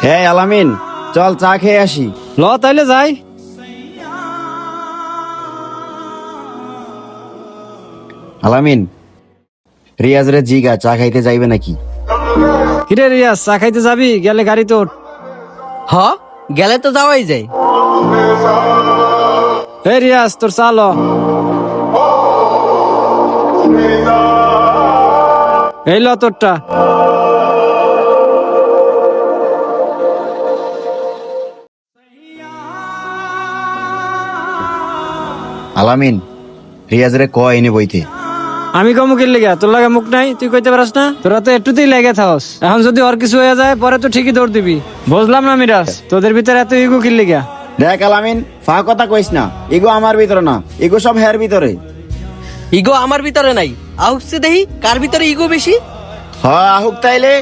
হ্যাঁ আলামিন, চল চা খেয়ে আসি। ল তাইলে যাই। আলামিন, রিয়াজ রে জিগা চা খাইতে যাইবে নাকি? কিরে রিয়াজ, চা খাইতে যাবি? গেলে গাড়ি তোর। হ, গেলে তো যাওয়াই যায়। এই রিয়াজ, তোর চা ল। এই ল তোরটা। আলামিন, রিয়াজ রে কয় এনে বইতে। আমি কমুকের লেগে, তোর লাগে মুখ নাই, তুই কইতে পারস না? তোরা তো একটুতেই লেগে থাকস। এখন যদি ওর কিছু হয়ে যায় পরে তো ঠিকই দৌড় দিবি। বুঝলাম না মিরাজ, তোদের ভিতরে এত ইগো কির লেগে? দেখ আলামিন, ফা কথা কইস না। ইগো আমার ভিতরে না, ইগো সব হের ভিতরে। ইগো আমার ভিতরে নাই, আউসে দেহি কার ভিতরে ইগো বেশি। হ আহুক তাইলে।